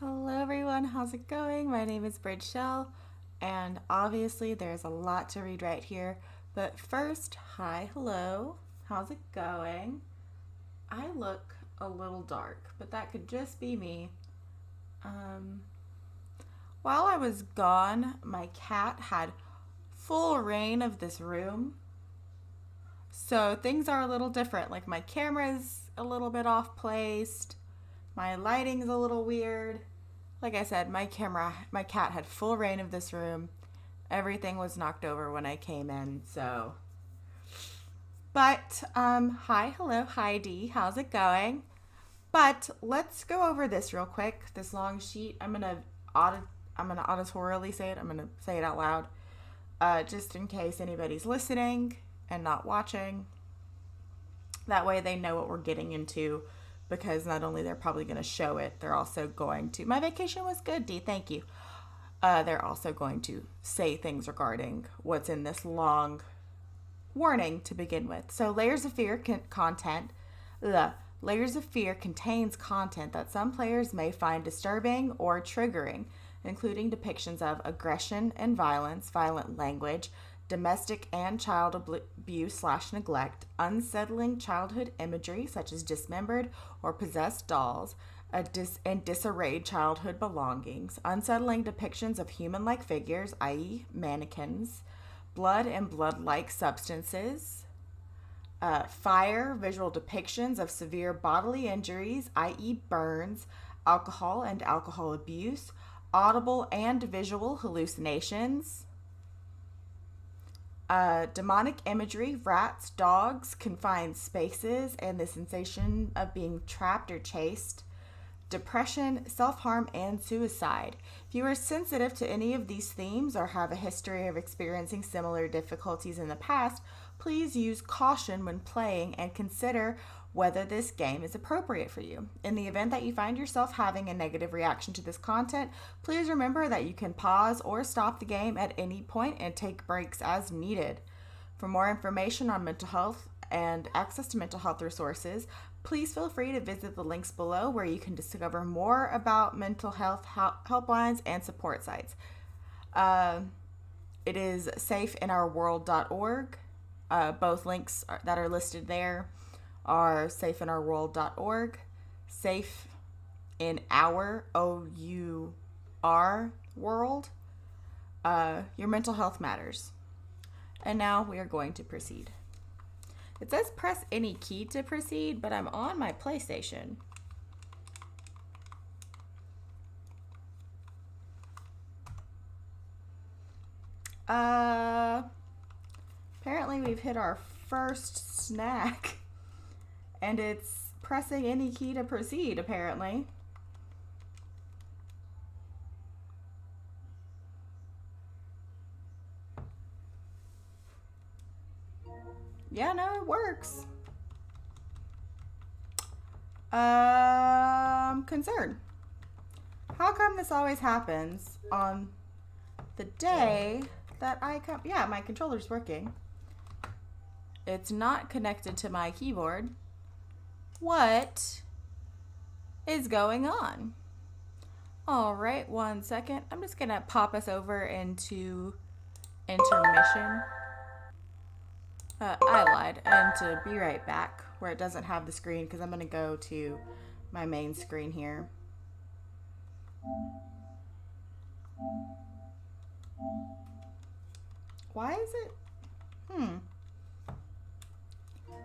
Hello everyone, how's it going? My name is Bridge Shell, and obviously there's a lot to read right here. But first, hi, hello, how's it going? I look a little dark, but that could just be me. Um, while I was gone, my cat had full reign of this room, so things are a little different. Like my camera's a little bit off placed, my lighting's a little weird. Like I said, my cat had full reign of this room. Everything was knocked over when I came in, so. But, hi, hello, hi Dee, how's it going? But let's go over this real quick. This long sheet. I'm gonna auditorily say it. I'm gonna say it out loud, just in case anybody's listening and not watching. That way they know what we're getting into, because not only they're probably going to show it, they're also going to. My vacation was good, Dee. Thank you. They're also going to say things regarding what's in this long warning to begin with. So, Layers of Fear contains content that some players may find disturbing or triggering, including depictions of aggression and violence, violent language, domestic and child abuse/neglect, unsettling childhood imagery such as dismembered or possessed dolls, and disarrayed childhood belongings, unsettling depictions of human-like figures, i.e., mannequins, blood and blood-like substances, fire, visual depictions of severe bodily injuries, i.e., burns, alcohol and alcohol abuse, audible and visual hallucinations, demonic imagery, rats, dogs, confined spaces, and the sensation of being trapped or chased, depression, self-harm, and suicide. If you are sensitive to any of these themes or have a history of experiencing similar difficulties in the past, please use caution when playing and consider whether this game is appropriate for you. In the event that you find yourself having a negative reaction to this content, please remember that you can pause or stop the game at any point and take breaks as needed. For more information on mental health and access to mental health resources, please feel free to visit the links below where you can discover more about mental health helplines and support sites. It is safeinourworld.org. Both links that are listed there are safeinourworld.org, safe in our OUR world. Your mental health matters. And now we are going to proceed. It says press any key to proceed, but I'm on my PlayStation. Apparently we've hit our first snack. And it's pressing any key to proceed, apparently. Yeah, no, it works. Concerned. How come this always happens on the day that I come? Yeah, my controller's working. It's not connected to my keyboard. What is going on? All right, 1 second. I'm just gonna pop us over into intermission. I lied, and to be right back where it doesn't have the screen, because I'm gonna go to my main screen here. Why is it?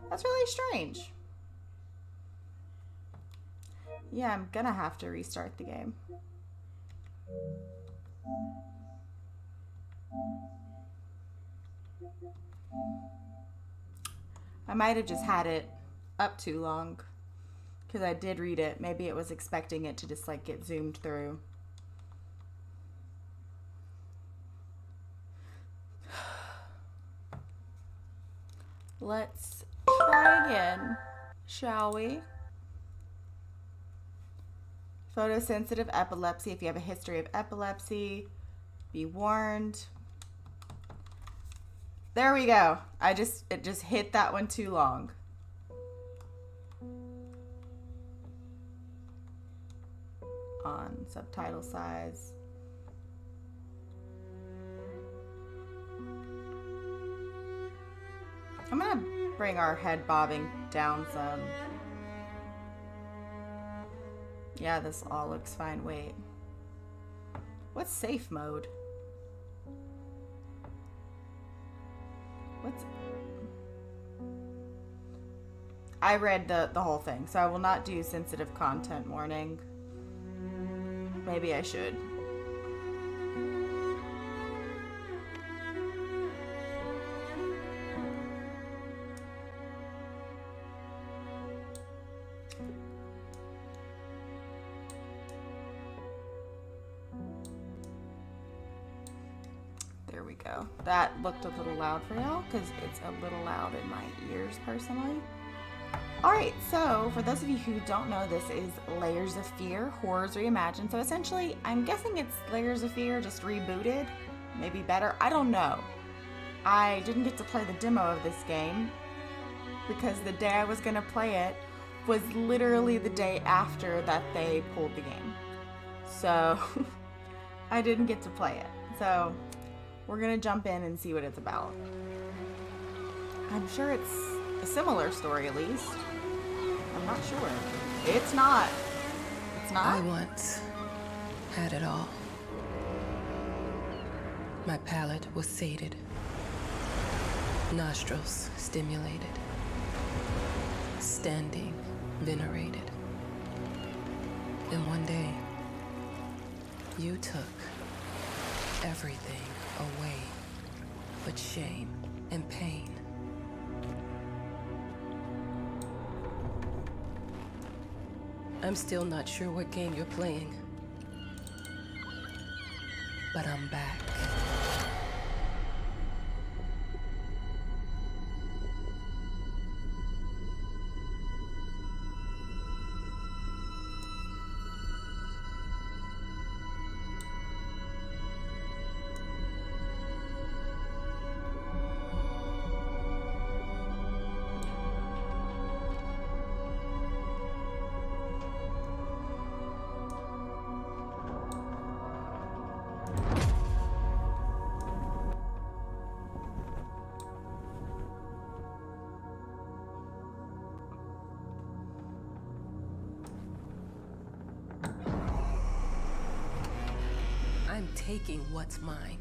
That's really strange. Yeah, I'm gonna have to restart the game. I might have just had it up too long, because I did read it. Maybe it was expecting it to just like get zoomed through. Let's try again, shall we? Photosensitive epilepsy. If you have a history of epilepsy, be warned. There we go. It just hit that one too long. on subtitle size. I'm gonna bring our head bobbing down some. Yeah, this all looks fine. Wait. What's safe mode? What's... I read the whole thing, so I will not do sensitive content warning. Maybe I should. There we go. That looked a little loud for y'all because it's a little loud in my ears personally. Alright, so for those of you who don't know, this is Layers of Fear, Horrors Reimagined. So essentially, I'm guessing it's Layers of Fear just rebooted. Maybe better. I don't know. I didn't get to play the demo of this game because the day I was going to play it was literally the day after that they pulled the game. So I didn't get to play it. So we're going to jump in and see what it's about. I'm sure it's a similar story at least. I'm not sure. It's not. It's not? I once had it all. My palate was sated. Nostrils stimulated. Standing venerated. And one day, you took everything away but shame and pain. I'm still not sure what game you're playing, but I'm back. I'm taking what's mine.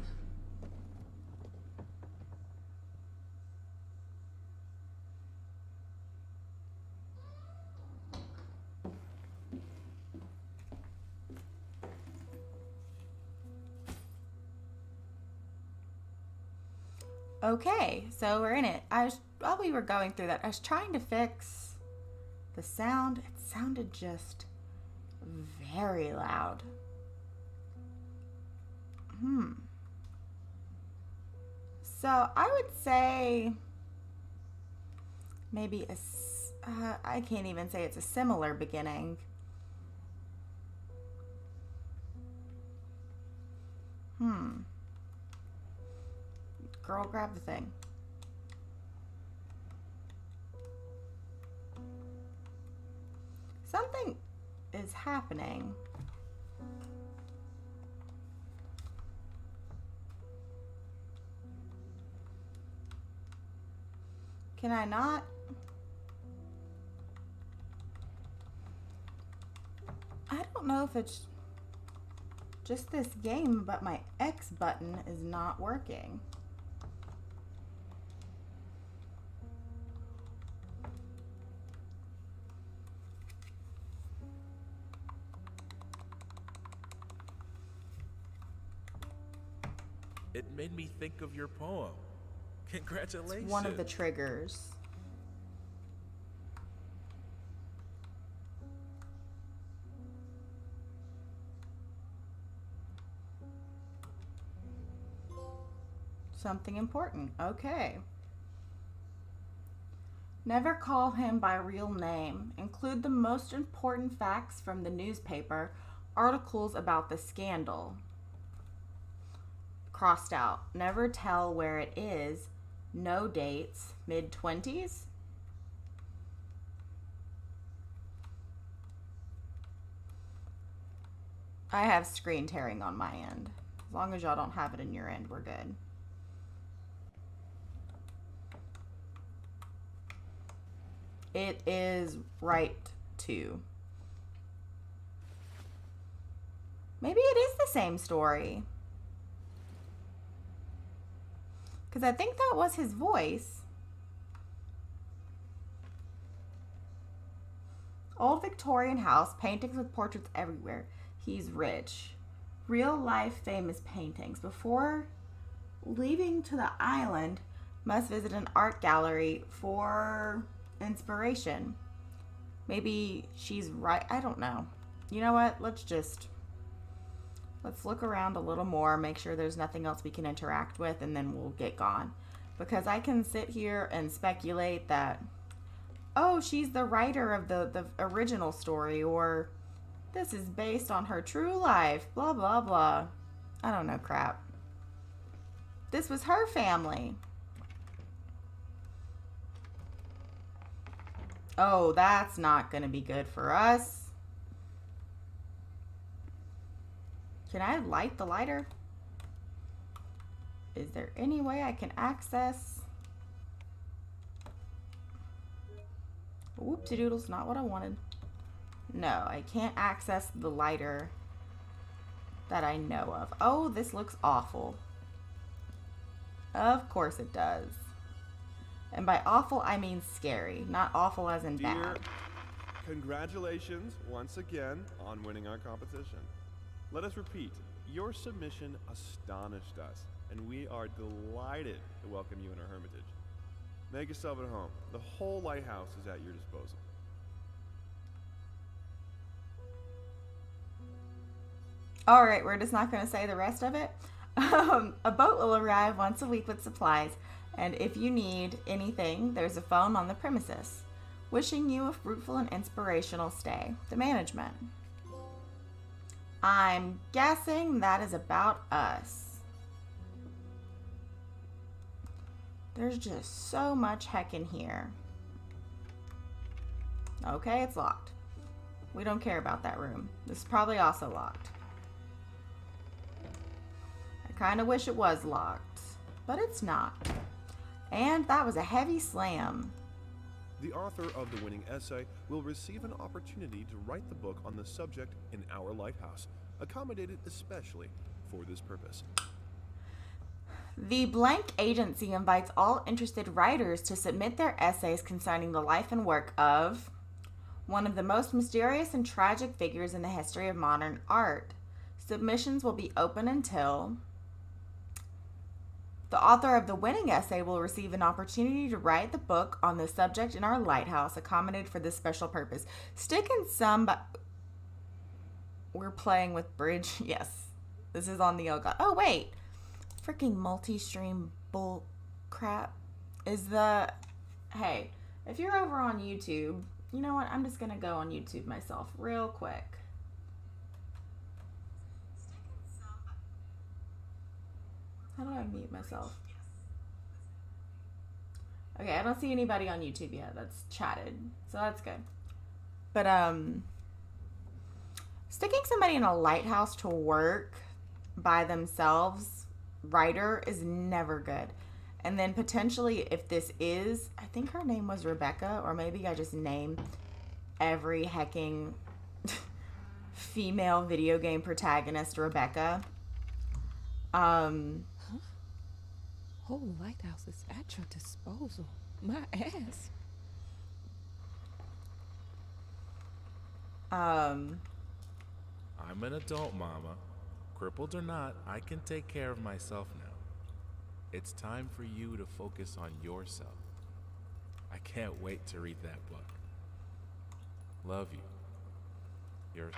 Okay, so we're in it. While we were going through that, I was trying to fix the sound. It sounded just very loud. So I would say maybe I can't even say it's a similar beginning. Girl, grab the thing. Something is happening. Can I not? I don't know if it's just this game, but my X button is not working. It made me think of your poem. Congratulations. It's one of the triggers. Something important. Okay. Never call him by real name. Include the most important facts from the newspaper, articles about the scandal. Crossed out. Never tell where it is. No dates. Mid-20s? I have screen tearing on my end. As long as y'all don't have it in your end, we're good. It is right 2. Maybe it is the same story. Because I think that was his voice. Old Victorian house, paintings with portraits everywhere. He's rich. Real life famous paintings. Before leaving to the island, must visit an art gallery for inspiration. Maybe she's right. I don't know. You know what? Let's look around a little more, make sure there's nothing else we can interact with, and then we'll get gone. Because I can sit here and speculate that, oh, she's the writer of the original story, or this is based on her true life, blah, blah, blah. I don't know crap. This was her family. Oh, that's not going to be good for us. Can I light the lighter? Is there any way I can access? Whoopsie doodles, not what I wanted. No, I can't access the lighter that I know of. Oh, this looks awful. Of course it does. And by awful, I mean scary. Not awful as in bad. Congratulations once again on winning our competition. Let us repeat, your submission astonished us, and we are delighted to welcome you in our hermitage. Make yourself at home. The whole lighthouse is at your disposal. All right, we're just not going to say the rest of it. A boat will arrive once a week with supplies, and if you need anything, there's a phone on the premises. Wishing you a fruitful and inspirational stay. The management. I'm guessing that is about us. There's just so much heck in here. Okay, it's locked. We don't care about that room. This is probably also locked. I kind of wish it was locked, but it's not. And that was a heavy slam. The author of the winning essay will receive an opportunity to write the book on the subject in our lighthouse, accommodated especially for this purpose. The blank agency invites all interested writers to submit their essays concerning the life and work of one of the most mysterious and tragic figures in the history of modern art. Submissions will be open until the author of the winning essay will receive an opportunity to write the book on the subject in our lighthouse, accommodated for this special purpose. Sticking some... We're playing with bridge. Yes. This is on the Yoga. Oh, wait. Freaking multi-stream bull crap. Is the... Hey, if you're over on YouTube, you know what? I'm just going to go on YouTube myself real quick. How do I mute myself? Okay, I don't see anybody on YouTube yet that's chatted, so that's good. But sticking somebody in a lighthouse to work by themselves, writer, is never good. And then potentially, if this is, I think her name was Rebecca, or maybe I just named every hecking female video game protagonist Rebecca. Whole lighthouse is at your disposal. My ass. I'm an adult, Mama. Crippled or not, I can take care of myself now. It's time for you to focus on yourself. I can't wait to read that book. Love you. You're...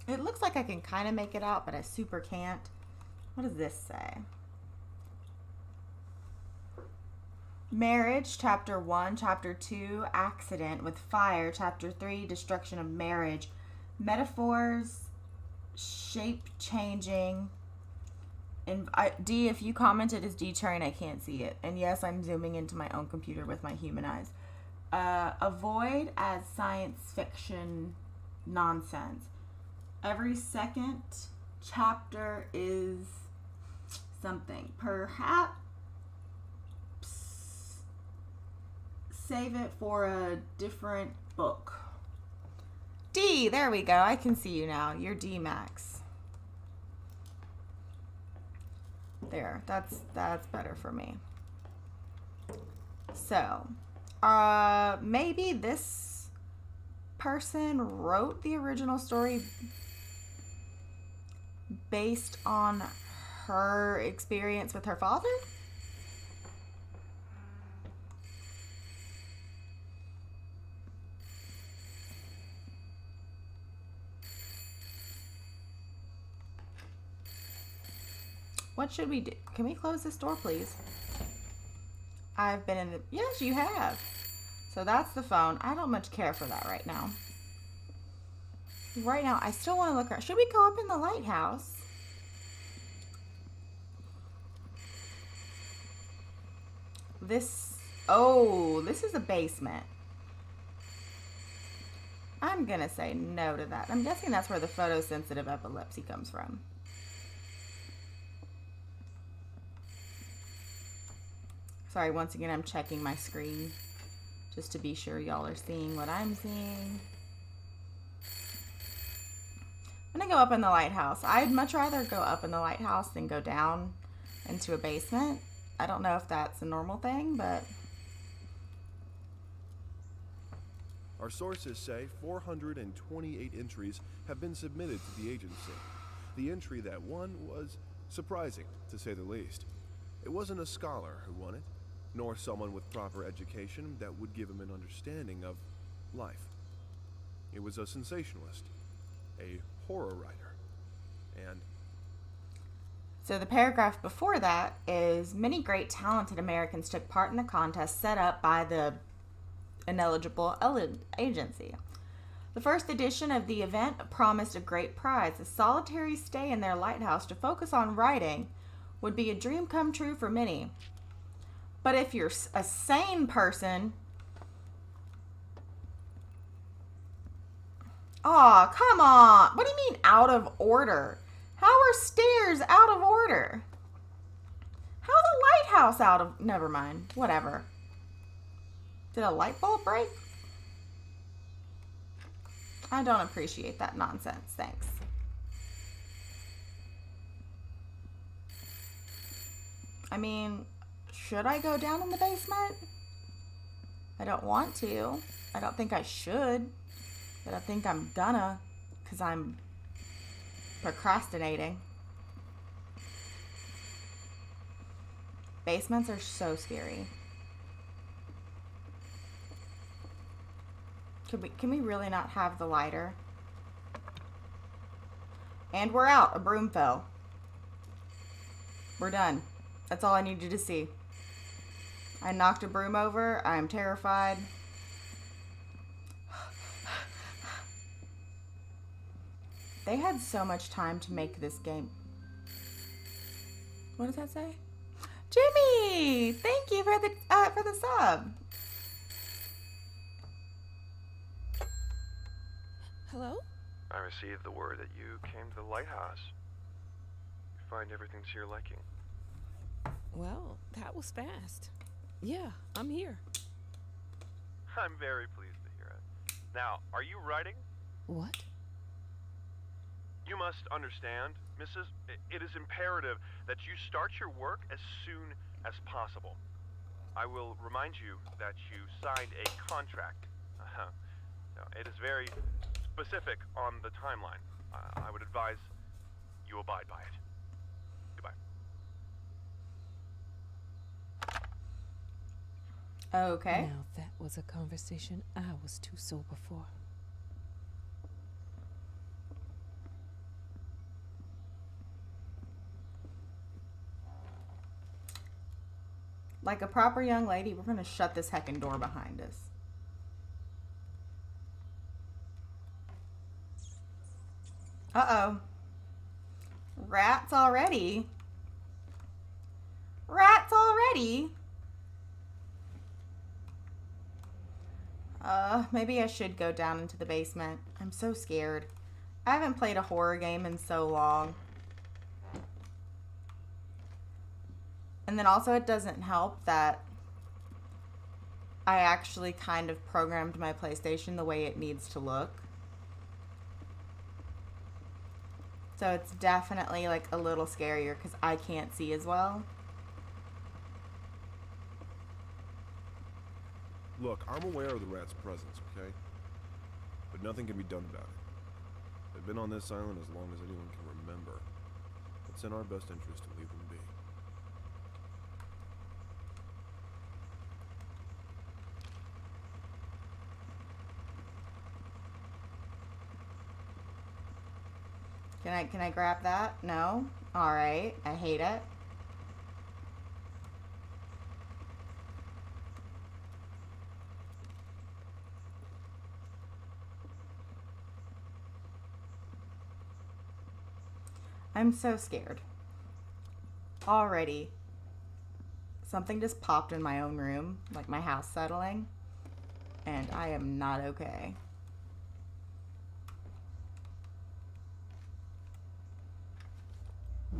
It looks like I can kind of make it out, but I super can't. What does this say? Marriage, Chapter 1. Chapter 2, Accident with Fire. Chapter 3, Destruction of Marriage. Metaphors, shape-changing. And D, if you commented as D-Train, I can't see it. And yes, I'm zooming into my own computer with my human eyes. Avoid as science fiction nonsense. Every second chapter is something. Perhaps save it for a different book. D, there we go. I can see you now. You're D max. There, that's better for me. So, maybe this person wrote the original story based on her experience with her father? What should we do? Can we close this door, please? I've been in the... Yes, you have. So that's the phone. I don't much care for that right now. Right now, I still want to look around. Should we go up in the lighthouse? This... Oh, this is a basement. I'm going to say no to that. I'm guessing that's where the photosensitive epilepsy comes from. Sorry, once again, I'm checking my screen just to be sure y'all are seeing what I'm seeing. I'm gonna go up in the lighthouse. I'd much rather go up in the lighthouse than go down into a basement. I don't know if that's a normal thing, but... Our sources say 428 entries have been submitted to the agency. The entry that won was surprising, to say the least. It wasn't a scholar who won it, nor someone with proper education that would give him an understanding of life. It was a sensationalist, a horror writer, and... So the paragraph before that is, many great talented Americans took part in the contest set up by the ineligible agency. The first edition of the event promised a great prize. A solitary stay in their lighthouse to focus on writing would be a dream come true for many. But if you're a sane person... Aw, come on. What do you mean out of order? How are stairs out of order? How the lighthouse out of... Never mind. Whatever. Did a light bulb break? I don't appreciate that nonsense. Thanks. I mean... Should I go down in the basement? I don't want to. I don't think I should. But I think I'm gonna, because I'm procrastinating. Basements are so scary. Can we really not have the lighter? And we're out. A broom fell. We're done. That's all I needed to see. I knocked a broom over. I'm terrified. They had so much time to make this game. What does that say? Jimmy! Thank you for the sub. Hello? I received the word that you came to the lighthouse. You find everything to your liking. Well, that was fast. Yeah, I'm here. I'm very pleased to hear it. Now, are you writing? What? You must understand, Mrs. It is imperative that you start your work as soon as possible. I will remind you that you signed a contract. Now, it is very specific on the timeline. I would advise you abide by it. Goodbye. Okay. Now that was a conversation I was too sober for. Like a proper young lady, we're going to shut this heckin' door behind us. Uh-oh. Rats already? Rats already? Maybe I should go down into the basement. I'm so scared. I haven't played a horror game in so long. And then also it doesn't help that I actually kind of programmed my PlayStation the way it needs to look. So it's definitely like a little scarier because I can't see as well. Look, I'm aware of the rat's presence, okay? But nothing can be done about it. They've been on this island as long as anyone can remember. It's in our best interest to leave them be. Can I grab that? No? Alright. I hate it. I'm so scared. Already. Something just popped in my own room, like my house settling, and I am not okay.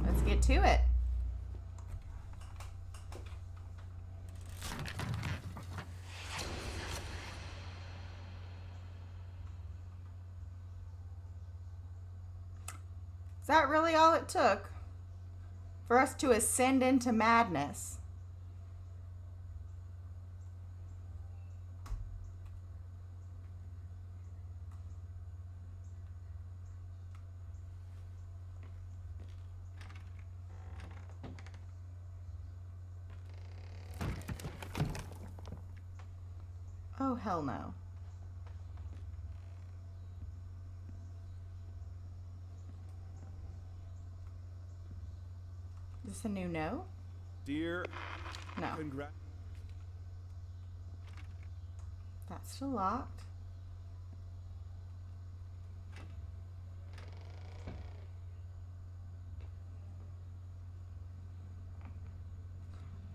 Let's get to it. Is that really all it took for us to ascend into madness? Oh, hell no. Is this a new no? Dear, No. That's still locked.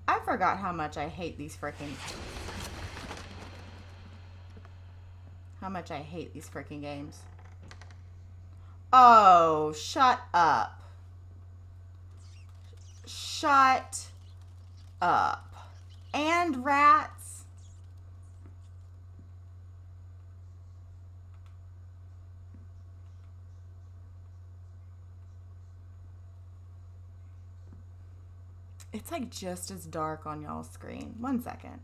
I forgot how much I hate these freaking... How much I hate these freaking games. Oh, shut up. Shut up. And rats. It's like just as dark on y'all's screen. 1 second.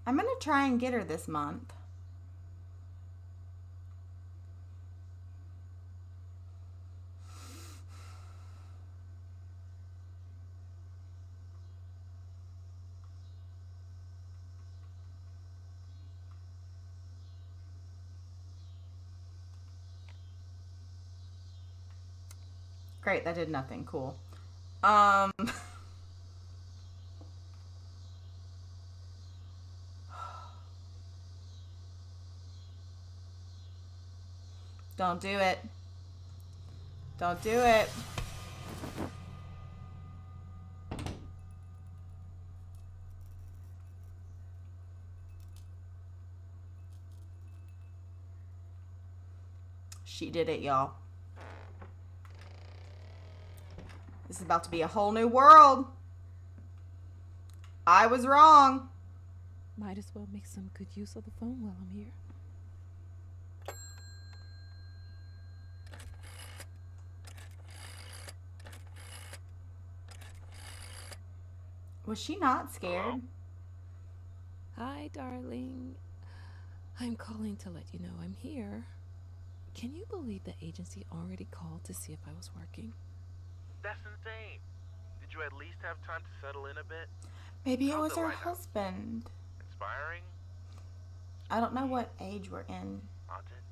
I'm gonna try and get her this month. Great, that did nothing. Cool. Don't do it. Don't do it. She did it, y'all. This is about to be a whole new world. I was wrong. Might as well make some good use of the phone while I'm here. Was she not scared? Hi, darling. I'm calling to let you know I'm here. Can you believe the agency already called to see if I was working? That's insane. Did you at least have time to settle in a bit? Maybe it How's was the her lighthouse? husband. Inspiring? I don't know what age we're in. Haunted?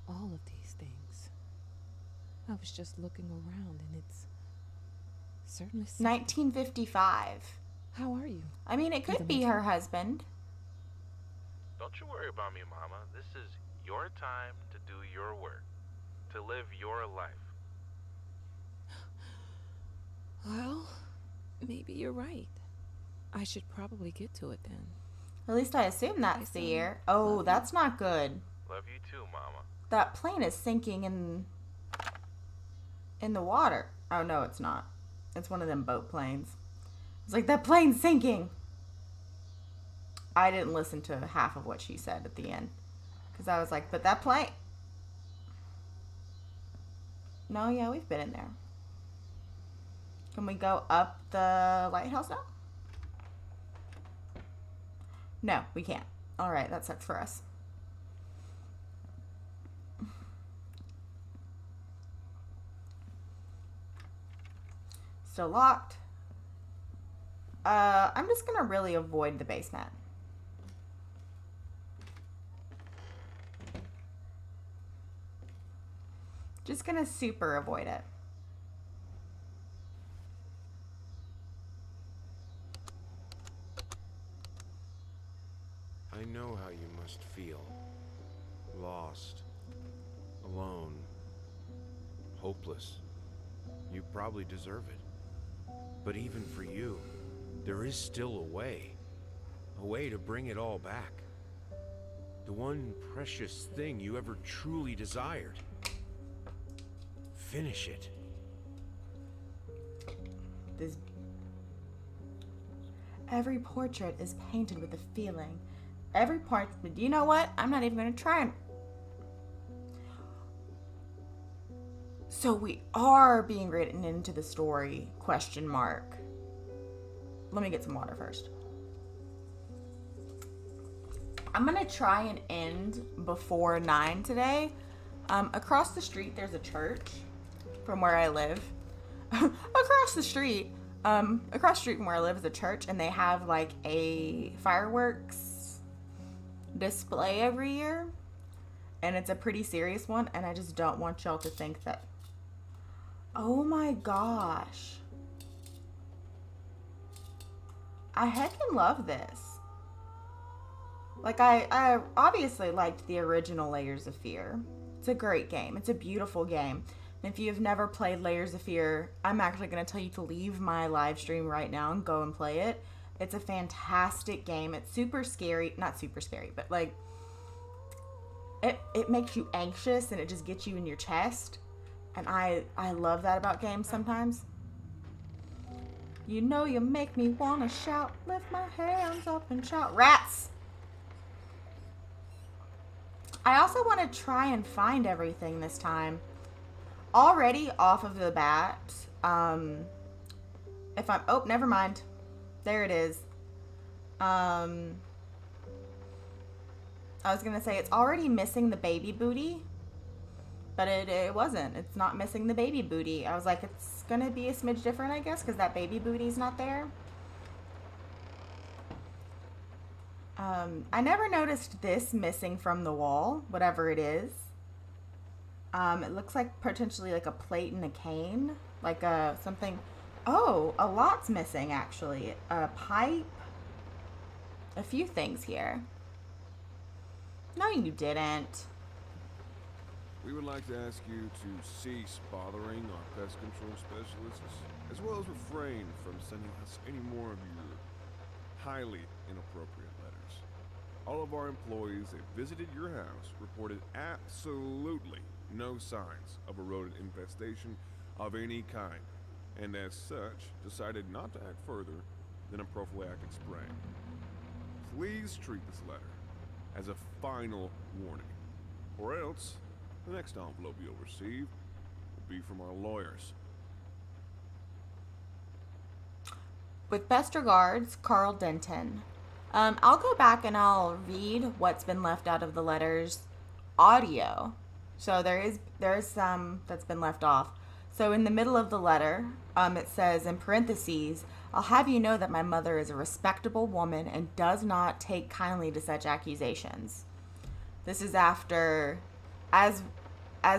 All of these things. I was just looking around and it's certainly... 1955. How are you? I mean, it could be her husband. Don't you worry about me, Mama. This is your time to do your work. to live your life. Well, maybe you're right. I should probably get to it then. At least I assume that's the year. Oh, Love that's not good. Love you too, Mama. That plane is sinking in the water. Oh, no, it's not. It's one of them boat planes. It's like, that plane's sinking. I didn't listen to half of what she said at the end. Because I was like, but that plane... No, yeah, we've been in there. Can we go up the lighthouse now? No, we can't. All right, that sucks for us. Still locked. I'm just gonna really avoid the basement. Just gonna super avoid it. I know how you must feel. Lost. Alone. Hopeless. You probably deserve it. But even for you, there is still a way. A way to bring it all back. The one precious thing you ever truly desired. Finish it. Every portrait is painted with a feeling. Every part. You know what? I'm not even going to try and. So we are being written into the story? Question mark. Let me get some water first. I'm going to try and end before 9 today. Across the street, there's a church from where I live. Across the street from where I live is a church, and they have like a fireworks display every year, and it's a pretty serious one, and I just don't want y'all to think that. Oh my gosh, I heckin' love this. Like, I obviously liked the original Layers of Fear. It's a great game. It's a beautiful game. And if you've never played Layers of Fear, I'm actually going to tell you to leave my live stream right now and go and play it. It's a fantastic game. It's super scary. Not super scary, but like, it makes you anxious and it just gets you in your chest. And I love that about games sometimes. You know you make me want to shout, lift my hands up and shout. Rats! I also want to try and find everything this time. Already off of the bat, if I'm, oh, never mind. There it is. I was going to say it's already missing the baby booty, but it wasn't. It's not missing the baby booty. I was like, it's going to be a smidge different, I guess, because that baby booty's not there. I never noticed this missing from the wall, whatever it is. It looks like potentially like a plate and a cane, like something. Oh, a lot's missing actually. A pipe, a few things here. No, you didn't. We would like to ask you to cease bothering our pest control specialists, as well as refrain from sending us any more of your highly inappropriate letters. All of our employees that visited your house reported absolutely no signs of a rodent infestation of any kind, and as such, decided not to act further than a prophylactic spray. Please treat this letter as a final warning, or else the next envelope you'll receive will be from our lawyers. With best regards, Carl Denton. I'll go back and I'll read what's been left out of the letters audio. So there is some that's been left off. So in the middle of the letter, it says in parentheses, "I'll have you know that my mother is a respectable woman and does not take kindly to such accusations." This is after, as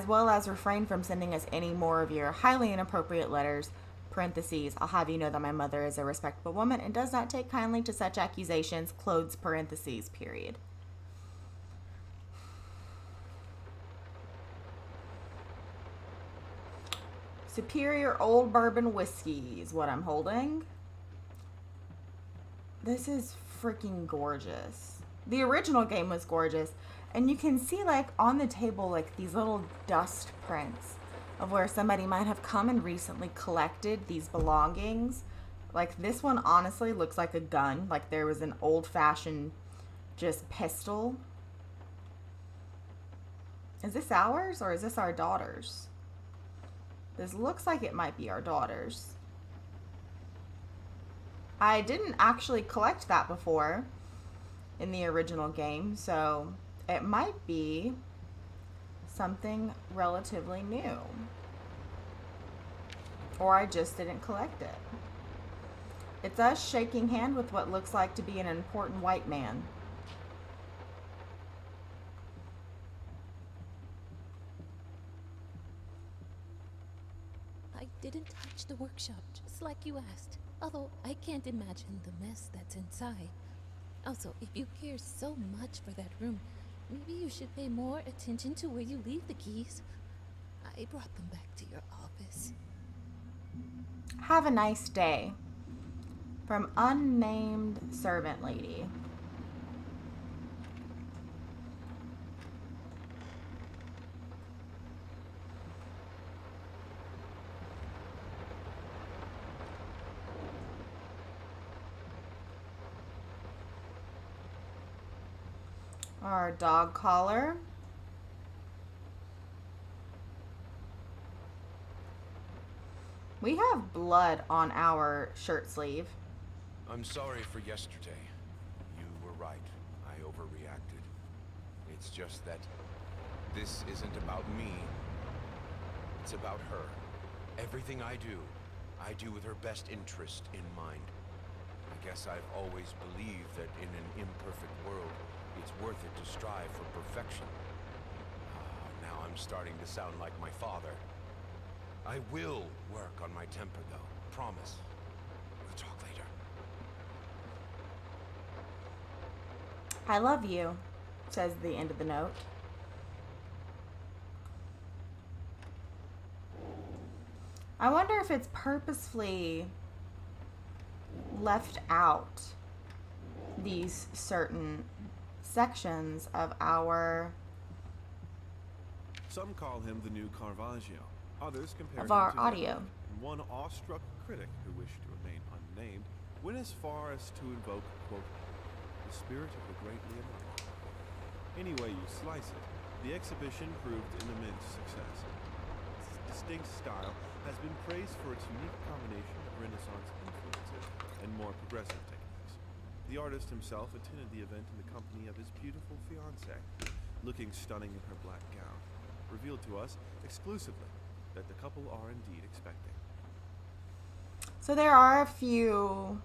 well as refrain from sending us any more of your highly inappropriate letters. Parentheses, "I'll have you know that my mother is a respectable woman and does not take kindly to such accusations." Close parentheses, period. Superior Old Bourbon Whiskey is what I'm holding. This is freaking gorgeous. The original game was gorgeous. And you can see like on the table like these little dust prints of where somebody might have come and recently collected these belongings. Like this one honestly looks like a gun. Like there was an old-fashioned just pistol. Is this ours or is this our daughter's? This looks like it might be our daughter's. I didn't actually collect that before in the original game, so it might be something relatively new. Or I just didn't collect it. It's us shaking hand with what looks like to be an important white man. I didn't touch the workshop, just like you asked. Although I can't imagine the mess that's inside. Also, if you care so much for that room, maybe you should pay more attention to where you leave the keys. I brought them back to your office. Have a nice day. From unnamed servant lady. Our dog collar. We have blood on our shirt sleeve. I'm sorry for yesterday. You were right. I overreacted. It's just that this isn't about me. It's about her. Everything I do with her best interest in mind. I guess I've always believed that in an imperfect world, it's worth it to strive for perfection. Now I'm starting to sound like my father. I will work on my temper, though. Promise. We'll talk later. I love you, says the end of the note. I wonder if it's purposefully left out these certain sections of our Some call him the new Caravaggio. Others compare of him our to audio. Van. One awestruck critic who wished to remain unnamed went as far as to invoke, quote, the spirit of the great Leonardo. Any way you slice it, the exhibition proved an immense success. Its distinct style has been praised for its unique combination of Renaissance influences and more progressive techniques. The artist himself attended the event in the company of his beautiful fiancée, looking stunning in her black gown, revealed to us exclusively that the couple are indeed expecting. So there are a few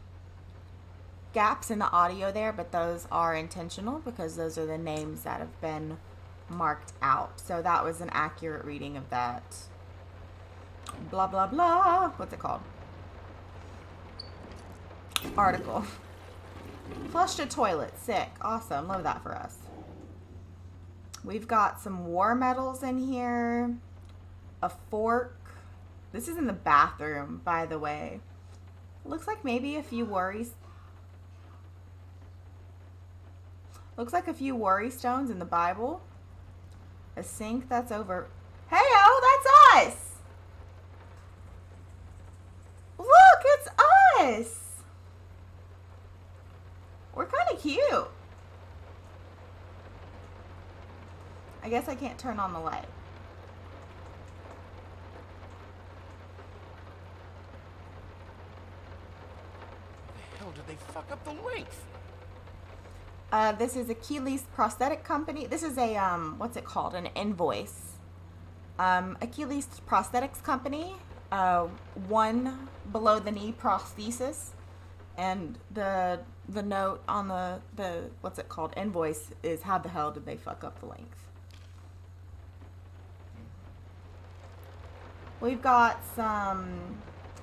gaps in the audio there, but those are intentional because those are the names that have been marked out. So that was an accurate reading of that. Blah, blah, blah. What's it called? Article. Flushed a toilet. Sick. Awesome. Love that for us. We've got some war medals in here. A fork. This is in the bathroom, by the way. Looks like maybe a few worries. Looks like a few worry stones in the Bible. A sink that's over. Hey-o, that's us! Look, it's us! We're kind of cute. I guess I can't turn on the light. The hell did they fuck up the length? This is Achilles Prosthetic Company. This is a, what's it called? An invoice. Achilles Prosthetics Company. One below the knee prosthesis. And the note on the what's it called? Invoice is how the hell did they fuck up the length? We've got some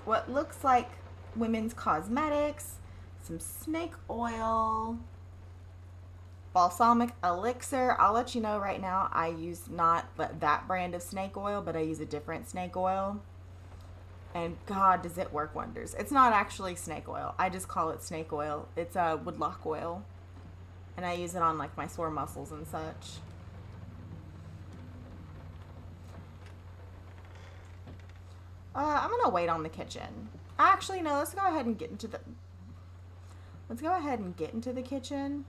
what looks like women's cosmetics, some snake oil, balsamic elixir. I'll let you know right now, I use not that brand of snake oil, but I use a different snake oil. And God, does it work wonders. It's not actually snake oil. I just call it snake oil. It's woodlock oil. And I use it on like my sore muscles and such. I'm gonna wait on the kitchen. Actually, no, let's go ahead and get into the kitchen.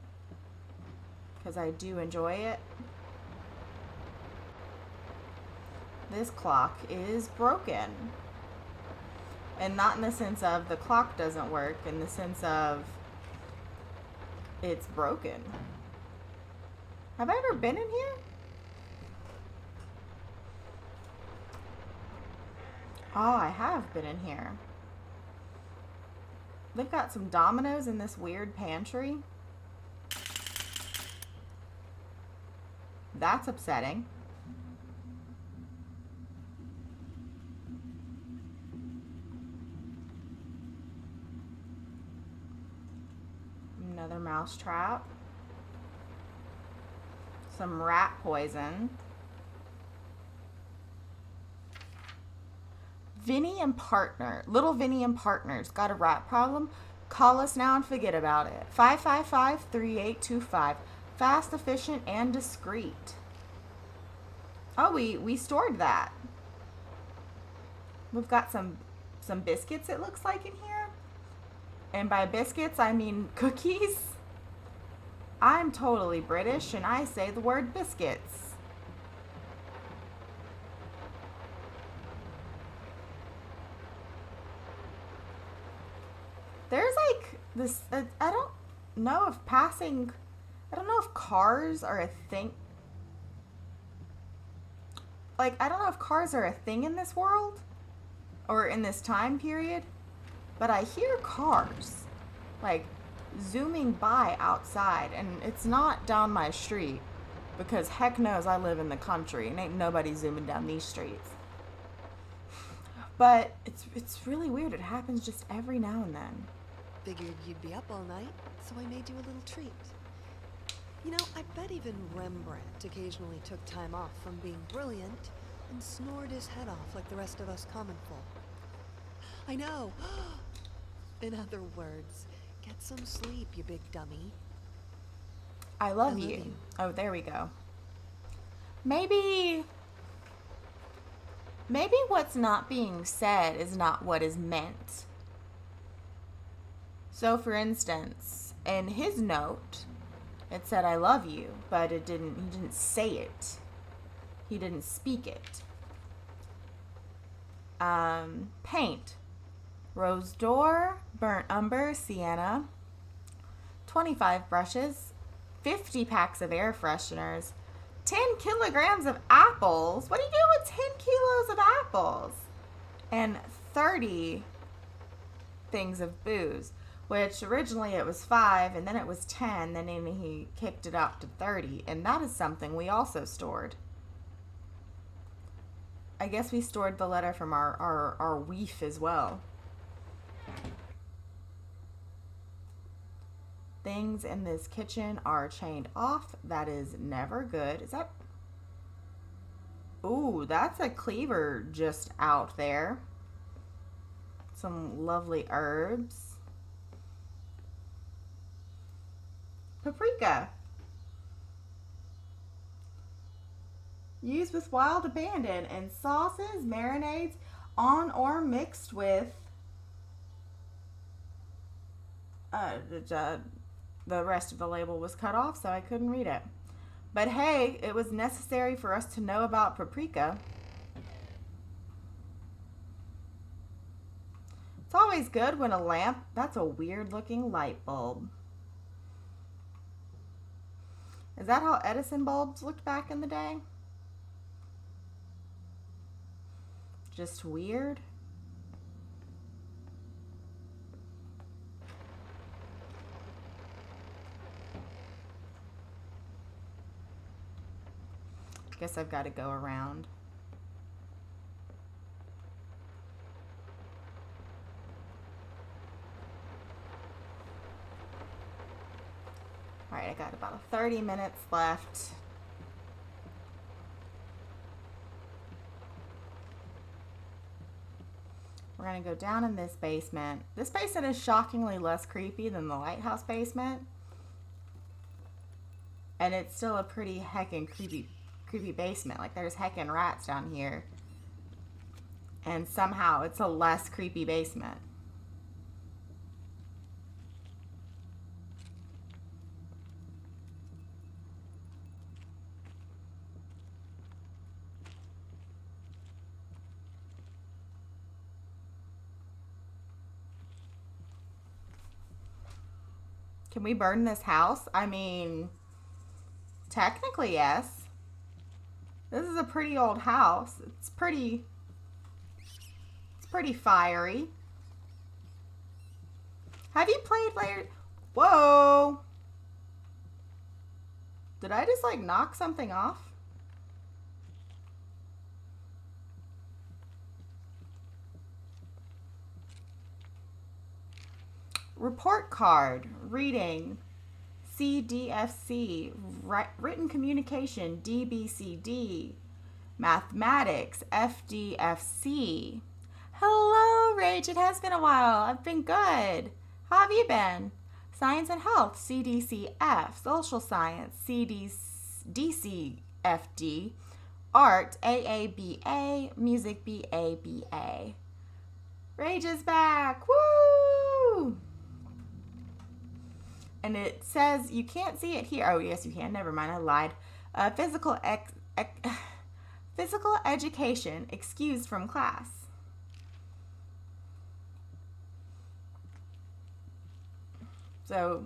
Because I do enjoy it. This clock is broken. And not in the sense of the clock doesn't work, in the sense of it's broken. Have I ever been in here? Oh, I have been in here. They've got some dominoes in this weird pantry. That's upsetting. Another mouse trap. Some rat poison. Vinny and Partner. Little Vinny and Partners. Got a rat problem? Call us now and forget about it. 555-3825. Fast, efficient, and discreet. Oh, we stored that. We've got some biscuits, it looks like, in here. And by biscuits, I mean cookies. I'm totally British, and I say the word biscuits. There's like this, I don't know if cars are a thing. Like, I don't know if cars are a thing in this world or in this time period, but I hear cars like zooming by outside, and it's not down my street because heck knows I live in the country and ain't nobody zooming down these streets. But it's really weird. It happens just every now and then. Figured you'd be up all night, so I made you a little treat. You know, I bet even Rembrandt occasionally took time off from being brilliant and snored his head off like the rest of us common folk. I know. In other words, get some sleep, you big dummy. I love you. Oh, there we go. Maybe what's not being said is not what is meant. So, for instance, in his note, it said, I love you, but he didn't say it. He didn't speak it. Paint. Rose d'or, burnt umber, sienna. 25 brushes. 50 packs of air fresheners. 10 kilograms of apples. What do you do with 10 kilos of apples? And 30 things of booze. Which originally it was 5, and then it was 10, then he kicked it up to 30, and that is something we also stored. I guess we stored the letter from our weef as well. Things in this kitchen are chained off. That is never good. Is that... Ooh, that's a cleaver just out there. Some lovely herbs. Paprika. Used with wild abandon in sauces, marinades, on or mixed with the rest of the label was cut off, so I couldn't read it. But hey, it was necessary for us to know about paprika. It's always good when a lamp, that's a weird looking light bulb. Is that how Edison bulbs looked back in the day? Just weird. Guess I've got to go around. Alright, I got about 30 minutes left. We're going to go down in this basement. This basement is shockingly less creepy than the lighthouse basement. And it's still a pretty heckin' creepy basement. Like, there's heckin' rats down here. And somehow it's a less creepy basement. Can we burn this house? I mean, technically, yes. This is a pretty old house. It's pretty fiery. Have you played later? Whoa! Did I just like knock something off? Report card. Reading. CDFC. Written communication. DBCD. Mathematics. FDFC. Hello, Rach. It has been a while. I've been good. How have you been? Science and health. CDCF. Social science. DCFD. Art. AABA. Music. BABA. Rage is back. Woo! And it says, you can't see it here. Oh, yes, you can. Never mind. I lied. Physical education excused from class. So,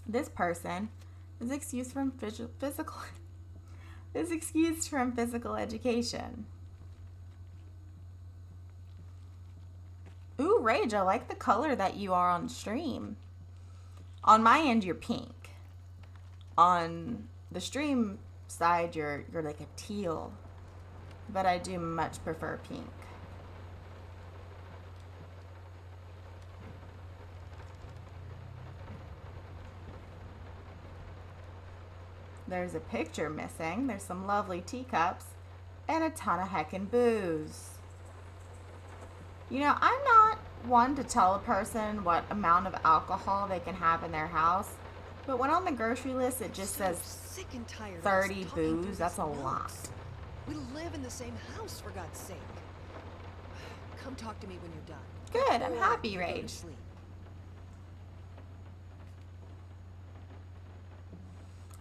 this person is excused from physical education. Ooh, Rage, I like the color that you are on stream. On my end, you're pink. On the stream side, you're like a teal. But I do much prefer pink. There's a picture missing. There's some lovely teacups and a ton of heckin' booze. You know, I'm not one to tell a person what amount of alcohol they can have in their house, but when on the grocery list it just says sick and tired of 30 us talking through booze, that's a these lot. notes. We live in the same house, for God's sake. Come talk to me when you're done. Good, I'm Or happy, you go to Rage. sleep.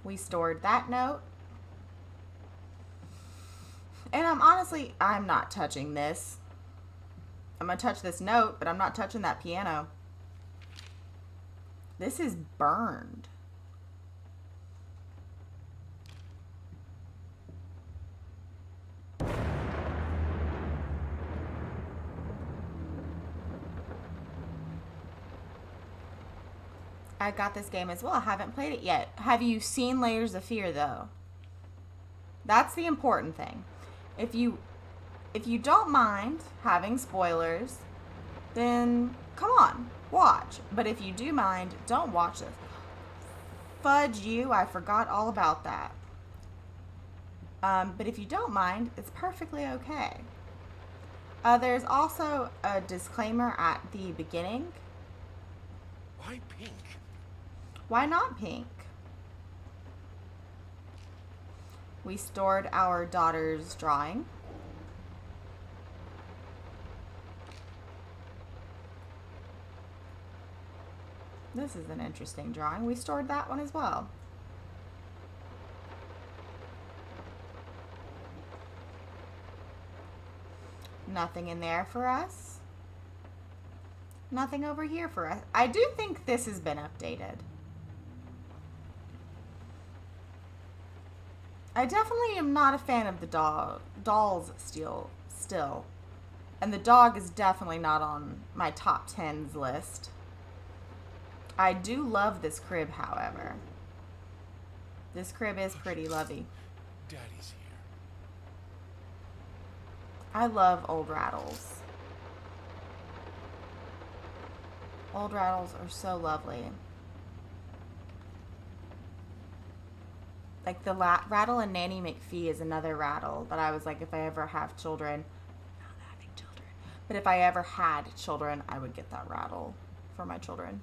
We stored that note. And I'm not touching this. I'm going to touch this note, but I'm not touching that piano. This is burned. I got this game as well. I haven't played it yet. Have you seen Layers of Fear, though? That's the important thing. If you don't mind having spoilers, then come on, watch. But if you do mind, don't watch this. Fudge you, I forgot all about that. But if you don't mind, it's perfectly okay. There's also a disclaimer at the beginning. Why pink? Why not pink? We stored our daughter's drawing. This is an interesting drawing. We stored that one as well. Nothing in there for us. Nothing over here for us. I do think this has been updated. I definitely am not a fan of the dolls still. And the dog is definitely not on my top 10s list. I do love this crib, however. This crib is pretty lovely. Daddy's here. I love old rattles. Old rattles are so lovely. Like the rattle and Nanny McPhee is another rattle that I was like, if I ever have children, not having children, But if I ever had children, I would get that rattle for my children.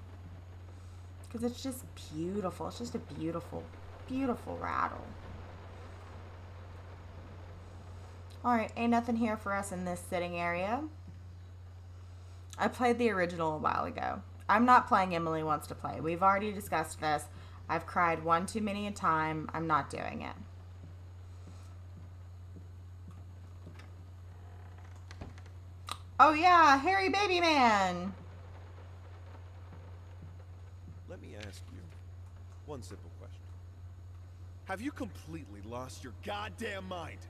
Because it's just beautiful. It's just a beautiful, beautiful rattle. Alright, ain't nothing here for us in this sitting area. I played the original a while ago. I'm not playing Emily Wants to Play. We've already discussed this. I've cried one too many a time. I'm not doing it. Oh yeah, hairy baby man. Let me ask you one simple question. Have you completely lost your goddamn mind?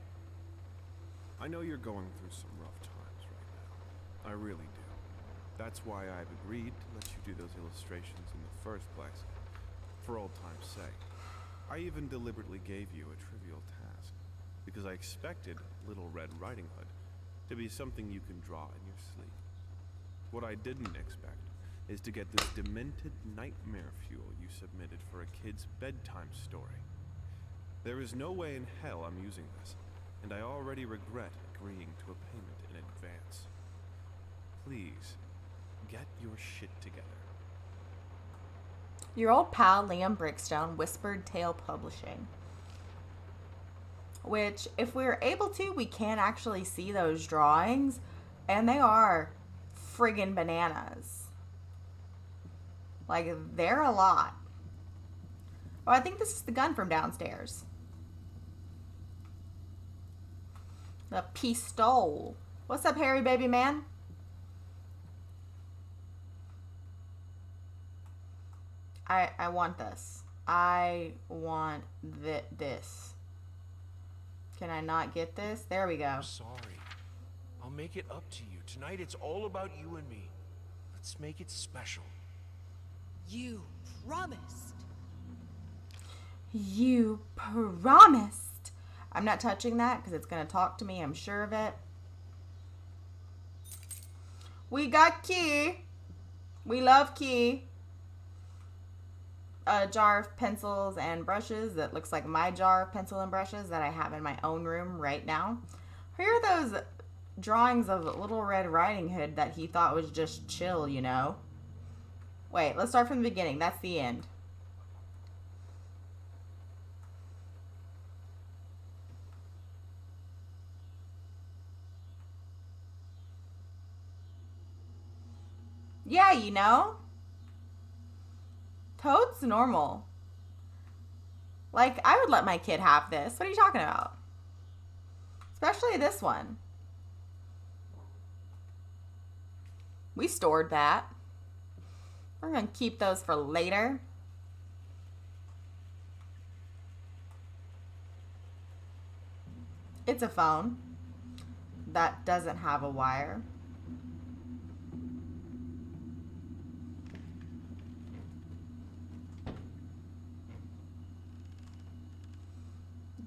I know you're going through some rough times right now. I really do. That's why I've agreed to let you do those illustrations in the first place. For old time's sake. I even deliberately gave you a trivial task, because I expected Little Red Riding Hood to be something you can draw in your sleep. What I didn't expect is to get this demented nightmare fuel you submitted for a kid's bedtime story. There is no way in hell I'm using this, and I already regret agreeing to a payment in advance. Please, get your shit together. Your old pal Liam Brickstone, Whispered Tale Publishing. Which, if we're able to, we can actually see those drawings. And they are friggin' bananas. Like, they're a lot. Oh, I think this is the gun from downstairs. The pistol. What's up, hairy baby man? I want this. I want this. Can I not get this? There we go. I'm sorry. I'll make it up to you. Tonight it's all about you and me. Let's make it special. You promised. You promised. I'm not touching that because it's going to talk to me. I'm sure of it. We got key. We love key. A jar of pencils and brushes that looks like my jar of pencil and brushes that I have in my own room right now. Here are those drawings of Little Red Riding Hood that he thought was just chill, you know. Wait, let's start from the beginning. That's the end. Yeah, you know. Toad's normal. Like, I would let my kid have this. What are you talking about? Especially this one. We stored that. We're going to keep those for later. It's a phone that doesn't have a wire.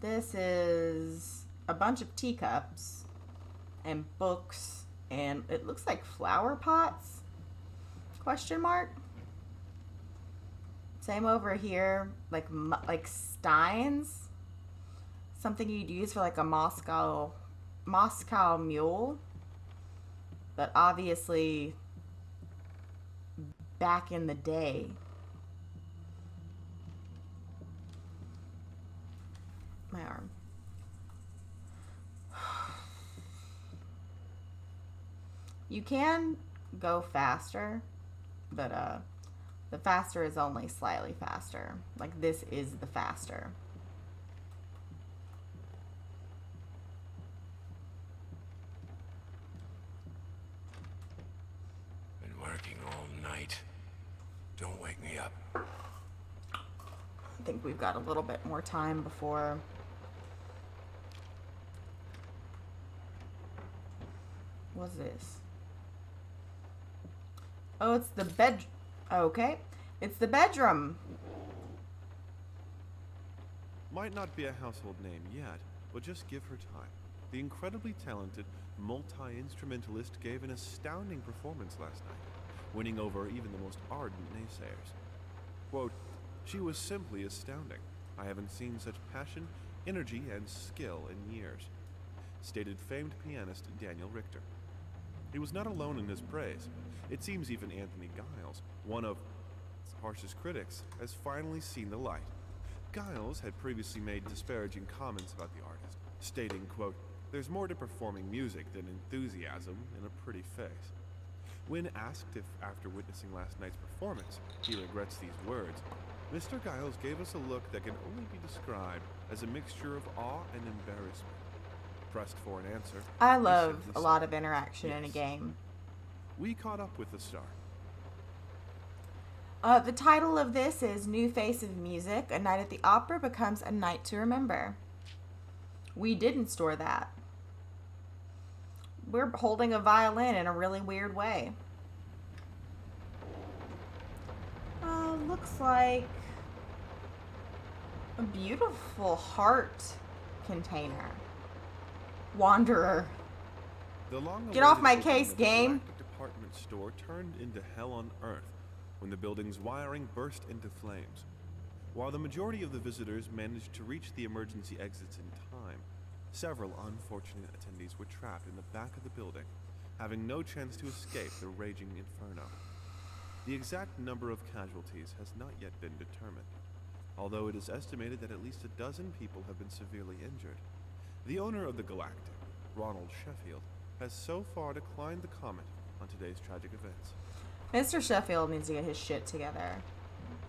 This is a bunch of teacups and books, and it looks like flower pots, question mark. Same over here, like steins, something you'd use for like a Moscow mule, but obviously back in the day. My arm. You can go faster, but the faster is only slightly faster. Like, this is the faster. Been working all night. Don't wake me up. I think we've got a little bit more time before. What's this? Oh, it's the bed. Okay. It's the bedroom. Might not be a household name yet, but just give her time. The incredibly talented multi-instrumentalist gave an astounding performance last night, winning over even the most ardent naysayers. Quote, "She was simply astounding. I haven't seen such passion, energy, and skill in years," stated famed pianist Daniel Richter. He was not alone in his praise. It seems even Anthony Giles, one of its harshest critics, has finally seen the light. Giles had previously made disparaging comments about the artist, stating, quote, "There's more to performing music than enthusiasm in a pretty face." When asked if, after witnessing last night's performance, he regrets these words, Mr. Giles gave us a look that can only be described as a mixture of awe and embarrassment. Pressed for an answer, I he love simply a lot said, of interaction in a "Yes." game. We caught up with the star. The title of this is New Face of Music. A Night at the Opera becomes a night to remember. We didn't store that. We're holding a violin in a really weird way. Looks like a beautiful heart container. Wanderer. The Get off my long-awaited case, opening of the game. Galactic department store turned into hell on Earth when the building's wiring burst into flames. While the majority of the visitors managed to reach the emergency exits in time, several unfortunate attendees were trapped in the back of the building, having no chance to escape the raging inferno. The exact number of casualties has not yet been determined, although it is estimated that at least a dozen people have been severely injured. The owner of the Galactic, Ronald Sheffield, has so far declined to comment on today's tragic events. Mr. Sheffield needs to get his shit together.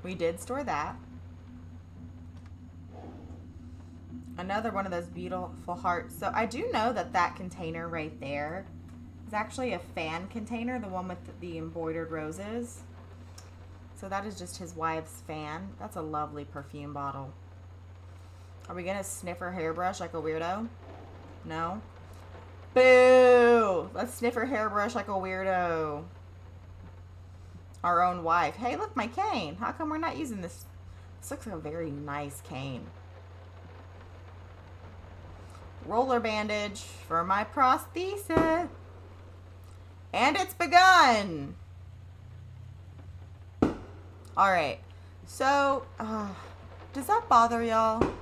We did store that. Another one of those beautiful hearts. So I do know that that container right there is actually a fan container, the one with the embroidered roses. So that is just his wife's fan. That's a lovely perfume bottle. Are we gonna sniff her hairbrush like a weirdo? No? Boo! Let's sniff her hairbrush like a weirdo. Our own wife. Hey, look, my cane. How come we're not using this? This looks like a very nice cane. Roller bandage for my prosthesis. And it's begun! Alright. So, does that bother y'all?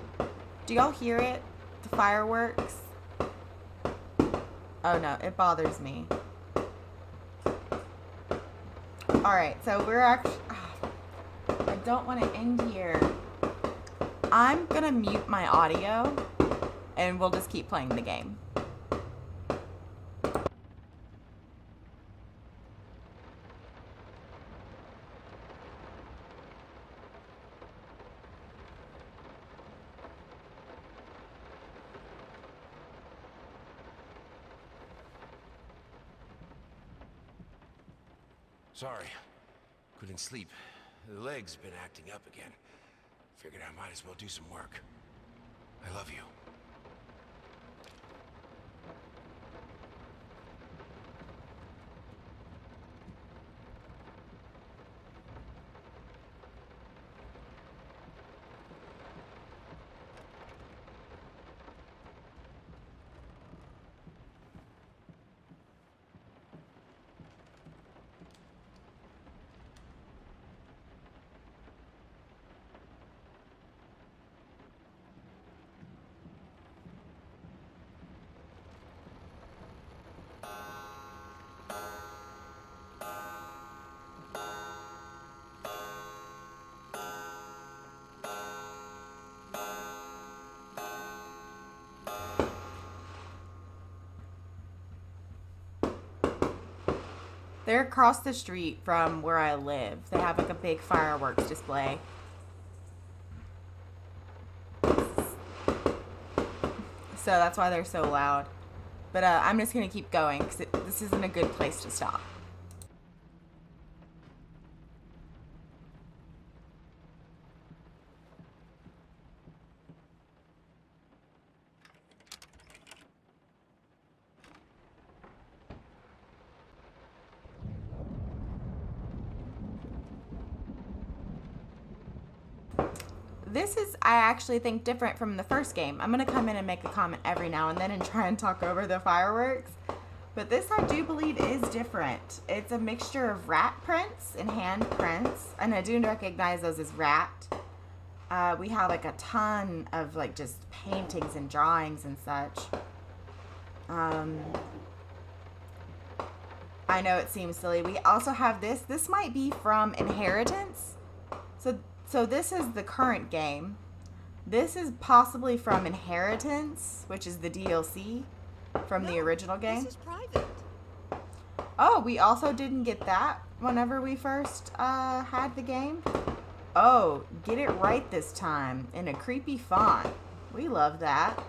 Do y'all hear it? The fireworks? Oh no, it bothers me. Alright, so we're actually... I don't want to end here. I'm gonna mute my audio, and we'll just keep playing the game. Sorry. Couldn't sleep. The leg's been acting up again. Figured I might as well do some work. I love you. They're across the street from where I live. They have like a big fireworks display. So that's why they're so loud. But I'm just going to keep going because this isn't a good place to stop. This is, I actually think, different from the first game. I'm going to come in and make a comment every now and then and try and talk over the fireworks. But this, I do believe, is different. It's a mixture of rat prints and hand prints. And I do recognize those as rat. We have, like, a ton of, like, just paintings and drawings and such. I know it seems silly. We also have this. This might be from Inheritance. So this is the current game. This is possibly from Inheritance, which is the DLC from the original game. This is private. Oh, we also didn't get that whenever we first had the game. Oh, get it right this time in a creepy font. We love that.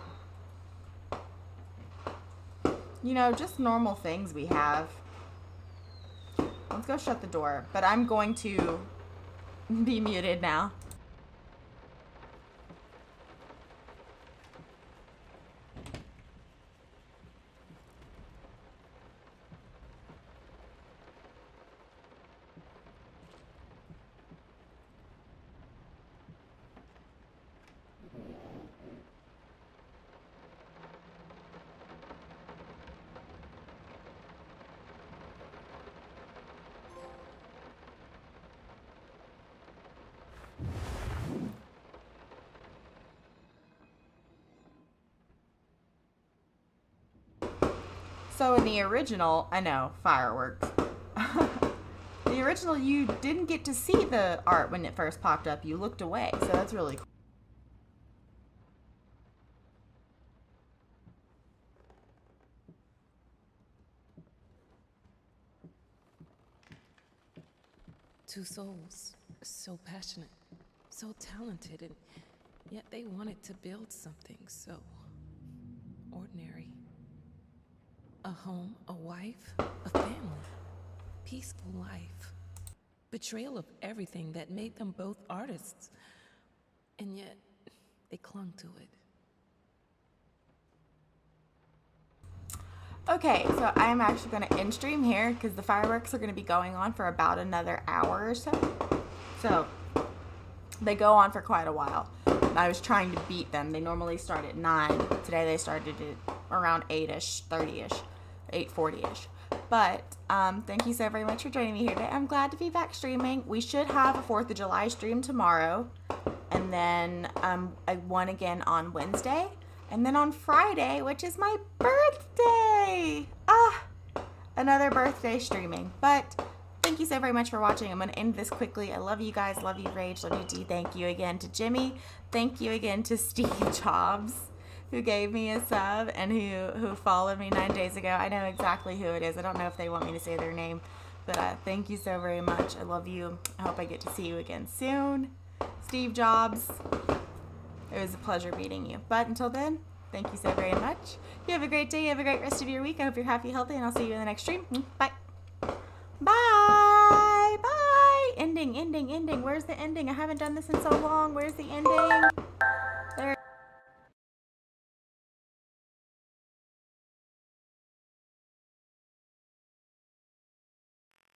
You know, just normal things we have. Let's go shut the door. But I'm going to be muted now. So in the original, I know, fireworks. The original, you didn't get to see the art when it first popped up. You looked away, so that's really cool. Two souls, so passionate, so talented, and yet they wanted to build something so ordinary. A home, a wife, a family, peaceful life. Betrayal of everything that made them both artists, and yet they clung to it. Okay, so I'm actually going to end stream here because the fireworks are going to be going on for about another hour or so. So they go on for quite a while. I was trying to beat them. They normally start at 9. Today they started at around 8-ish, 30-ish, 8:40-ish. But thank you so very much for joining me here today. I'm glad to be back streaming. We should have a 4th of July stream tomorrow. And then one again on Wednesday. And then on Friday, which is my birthday. Another birthday streaming. But thank you so very much for watching. I'm going to end this quickly. I love you guys. Love you, Rage. Love you, Dee. Thank you again to Jimmy. Thank you again to Steve Jobs, who gave me a sub and who followed me 9 days ago. I know exactly who it is. I don't know if they want me to say their name. But thank you so very much. I love you. I hope I get to see you again soon. Steve Jobs. It was a pleasure meeting you. But until then, thank you so very much. You have a great day. You have a great rest of your week. I hope you're happy, healthy, and I'll see you in the next stream. Bye. Bye. Bye. Ending. Where's the ending? I haven't done this in so long. Where's the ending?